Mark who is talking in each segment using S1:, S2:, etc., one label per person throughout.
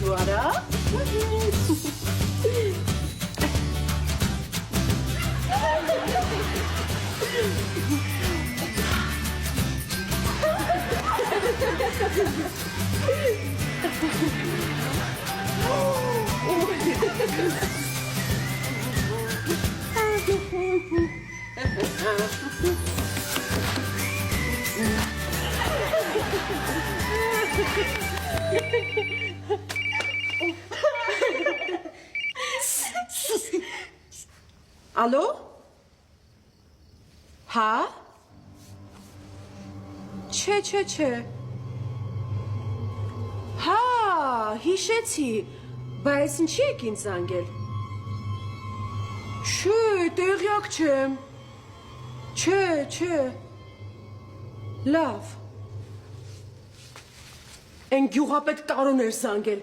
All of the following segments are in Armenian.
S1: you are. Ալո։ Հա։ Չէ։ Հա, հիշեցի, բայց ինչի եք ինձ զանգել։ Չէ, տեղյակ չեմ։ Չէ։ Լավ։ Այն գյուղապետ Կարոն էր զանգել։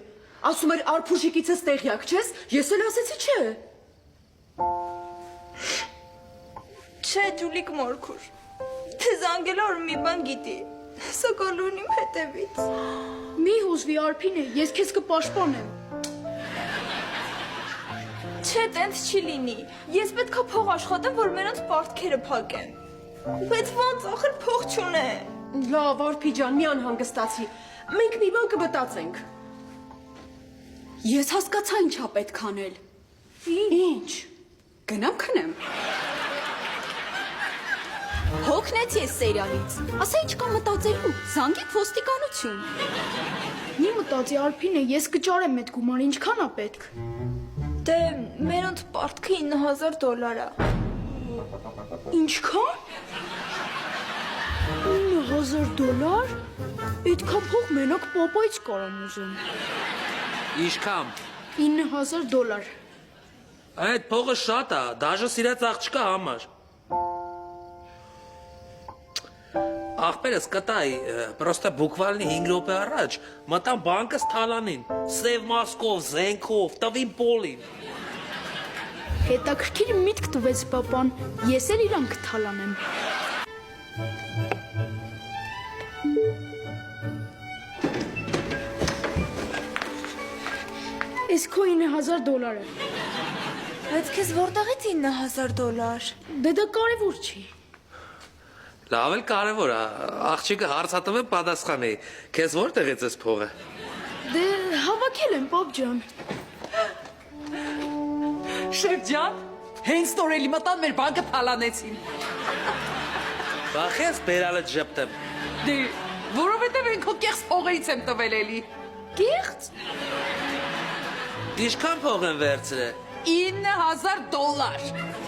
S1: Ասում էր արփուշիկիցս տեղյակ չես, ես էլ ասեցի չէ։
S2: Չէ, Ջուլիկ մորքուր, թե զանգելը որ մի բան գիտի, սա գալու իմ հետևից։
S3: Մի հուզվի Արփինե, ես քեզ կպաշտպանեմ։
S2: Չէ, տենց չի լինի, ես պետքա փող աշխատեմ, որ մենած պարտքերը փակեմ։ Բայց ոնց, ախր փող չունեմ։
S3: Լավ, Արփի ջան, մի անհանգստացի, մենք մի բան կմտածենք։
S4: Ես հասկացա ինչա պետք անել։
S3: Ինչ։
S4: Գնամ քնեմ։ Հոգնեց ես սերիալից։ Ասա ինչ կա մտածելու, զանգեք ոստիկանություն։
S3: Մի մտածի Արփինե, ես կճարեմ այդ գումարը, ինչքան է պետք։
S2: Դե, մենոնց պարտքը $9,000 է։
S3: Ինչքան։ $9,000։ Այդքան փող մենակ պապայից կարամ ուզեմ։
S5: Իշքամ։
S3: $9,000։
S5: Այդ փողը շատ է, դաժե սիրած աղջկա համար։ Աղբերս կտայի, պրոստը բուկվալնի 5 րոպե առաջ, մտան բանկս թալանին, սև մասկով, զենքով, տվին պոլին։
S3: Հետաքրքիր միտք տվեց պապան, ես էլ իրան կթալանեմ։ Էս քո $9,000 է։
S2: Բայց քեզ որտեղից $9,000։
S3: Դե դա կարևոր չի։
S5: Լավ էլ կարևոր է, աղջիկը հարցատում է պատասխանի, քեզ որտեղից ես փողը։
S3: Դե հավաքել եմ, պապ ջան։
S6: Շեֆ ջան, հենց նորելի մտան մեր բանկը թալանեցին։
S5: Բախես բերալը ժպտեմ։
S6: Դե, որովհետև են քո կեղծ փողերից եմ տվել էլի։
S3: Կեղծ։
S5: Ինչքան փող են վերցրել։
S6: $9,000։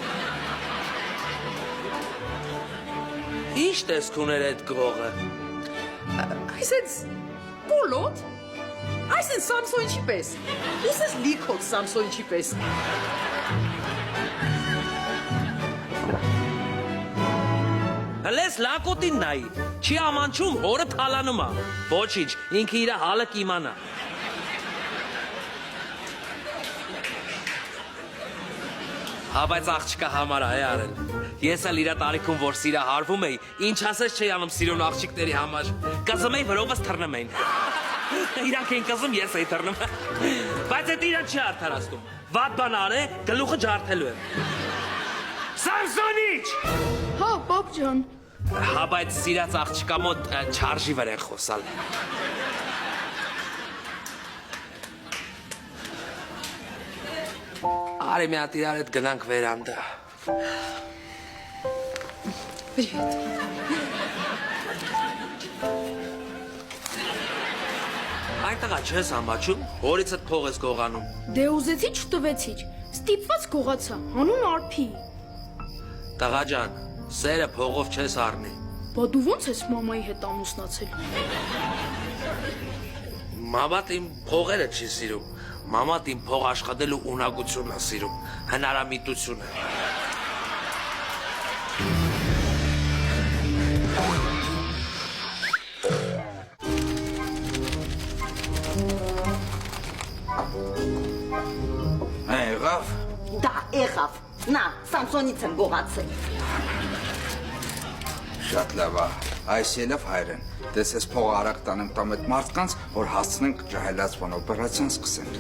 S5: Ինչ տեսք ուներ այդ գողը։
S6: Այսենց կոլոտ, այսենց Սամսոնչի պես, իսենց լիքոտ Սամսոնչի պես։
S5: Հլես լակոտին նայի, չի ամանչում, հորը թալանում է։ Ոչինչ, ինքը իր հալը կիմանա։ Հա, բայց աղջիկա համար է արել։ Ես էլ իր տարիքում որ սիրա հարվում էի, ինչ ասես չի անում սիրուն աղջիկների համար։ Կզում էի վրովս թռնում էին։ Իրանք են կզում, ես էի թռնում։ Բայց այդ իրան չի արդարացնում։ Վատ բան արե, գլուխը ջարդելու եմ։ Սամսոնիչ։
S3: Հա, պապ ջան։
S5: Հա, բայց սիրած աղջիկա մոտ չարժի վեր են խոսալ։ Արի մի հատ իրար հետ գնանք վերանդա։ Այնտեղա չես ամաչում, հորից էդ փող ես գողանում։
S3: Դե ուզեցի չտվեցի, ստիպված գողացա, հանուն Արփի։
S5: Տղա ջան, սերը փողով չես առնի։
S3: Բա դու ո՞նց ես մամայի հետ ամուսնացել։
S5: Մամատ իմ փողերը չի սիրում։ Մամատ իմ փող աշխատելու ունակությունն է սիրում, հնարամիտությունը։
S7: Եղավ։
S1: Դա եղավ։ Նա, Սամսոնից եմ գողացել։
S7: Շատ լավ է։ Այս ելավ հայրեն։ Դες ես փողը արագ տանեմ տամ այդ մարդկանց, որ հասցնենք ջահելացման օպերացիան սկսենք։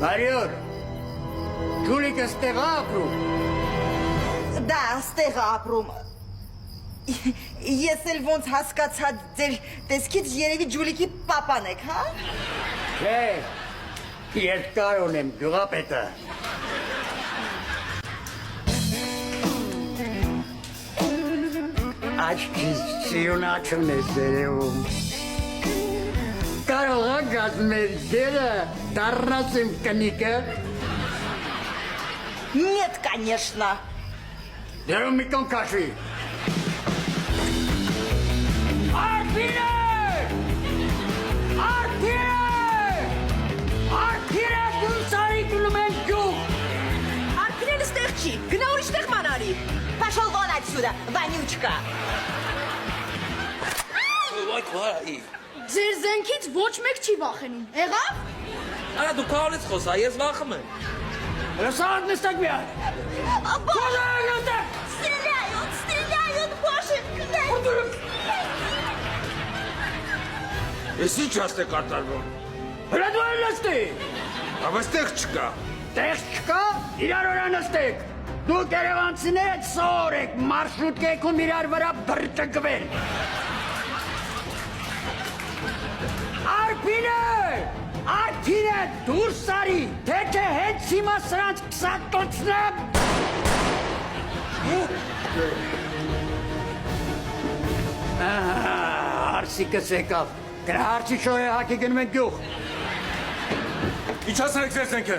S8: Մարիոր, Ջուլիկը ստեղ ա ապրում։
S9: Դա ստեղ ա ապրում։ Ես էլ ոնց հասկացա ձեր տեսքից երևի Ջուլիկի պապան եք, հա?
S8: Չէ, երկար ունեմ գյուղապետը։ Աչքից սիրունաչուն ես դերևում։ Կարող ա գազմեր դերը դառնաս իմ կնիկը։
S9: Нет, конечно։
S8: Դերում մի կոն կաշվի։ Արփինե! Արփինե! Արփինե դու սարի գնում են գյուղ։
S1: Արփինեն ստեղ չի, գնա ուրիշ տեղ մանարի։
S9: Пошел вон отсюда, вонючка։
S5: Ոայ քոյ։
S3: Ձեր զենքից ոչ մեկ չի վախենում։ Եղավ։
S5: Արա դու քանից խոսա, ես վախում եմ։
S8: Լսած նստակ միա։
S9: Стреляют, Боже,
S7: Ես ինչ աստ է կատարվում։
S8: Հրա դու էլ նստի։
S7: Բայց տեղ չկա։
S8: Տեղ չկա, իրար որա նստեք։ Դուք երևանցիները սոր եք, մարշրուտ կեքում իրար վրա բրճկվել։ Արփինե! Արփինե, դուրս արի, թե չէ հենց հիմա սրանց կսատոցնեմ։ Արսիկս եկավ, գնա հարցի շոյ հակի գնում ենք գյուղ։
S7: Ինչ ասենք ձեր զենքը։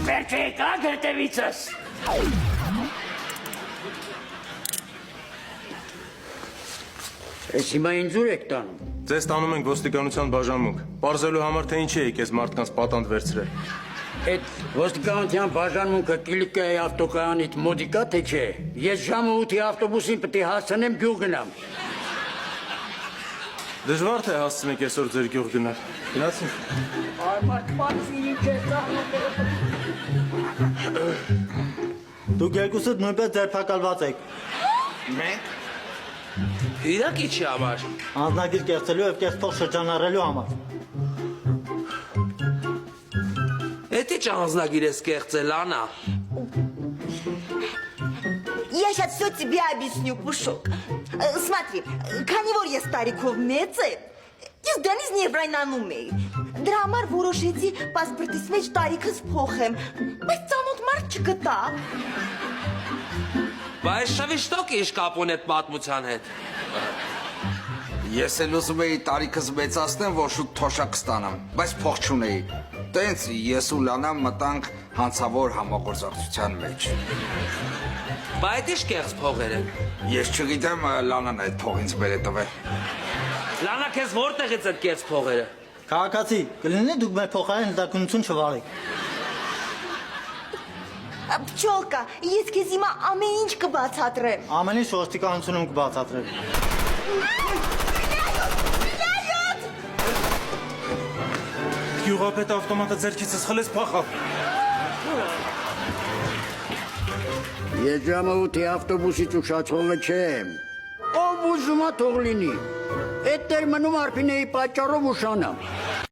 S8: Վերջ եկա գրտևիցս։ Ես հիմա ինձ ուր եք տանում։
S10: Ձեզ տանում ենք ոստիկանության բաժանմունք։ Պարզելու համար թե ինչի եք ես մարդկանց պատանդ վերցրել։
S8: Այդ ոստիկանության բաժանմունքը Կիլիկիայի ավտոկայանից մոդիկա թե չէ։ Ես ժամը 8-ի ավտոբուսին պետք է հասցնեմ գյուղ գնամ։
S10: Դժվար թե հասցնեք այսօր ձեր գյուղ գնալ։ Գնացինք։
S11: Դուք երկուսդ նույնպես ձերբակալված եք։
S7: Մենք
S5: Իրակի չի համար։
S11: Անձնագիր կեղծելու եւ կեղծող շրջանառելու համար։
S5: Էդի ճանձնագիր ես կեղծել, Անա։
S9: Я сейчас все тебе объясню, Пушок. Смотри, քանի որ ես տարիքով մեծ եմ, ես դրանից ներվայնանում էի։ Դրա համար որոշեցի պասպորտիս մեջ տարիքս փոխեմ, բայց ծանոթ մարդ չգտա։
S5: Բայց շվիշտոք ինչ կապ ունի այդ պատմության հետ։
S7: Ես էլ ուզում էի տարիքս մեծացնեմ, որ շուտ թոշակ ստանամ, բայց փող չունեի։ Տենց ես ու Լանան մտանք հանցավոր համագործակցության մեջ։
S5: Բայց ինչ կեղծ փողեր են։
S7: Ես չգիտեմ Լանան այդ փող ինձ բեր է տվել։
S5: Լանա քեզ որտեղից այդ կեղծ փողերը։
S11: Քաղաքացի, կլինի դուք մեր փոխարեն հլդակունություն չվարեք։
S9: Փչոլկա, ես քեզ հիմա ամեն ինչ կբացատրեմ։
S11: Ամեն ինչ ոստիկանությունում կբացատրեմ։
S10: Գյուղապետ ավտոմատը ձերքիցս խլեց փախավ։
S8: Ես ժամը 8-ի ավտոբուսից ուշացողը չեմ։ Ով ուզում ա թող լինի։ Այդ տեր մնում Արփինեի պատճառով ուշանամ։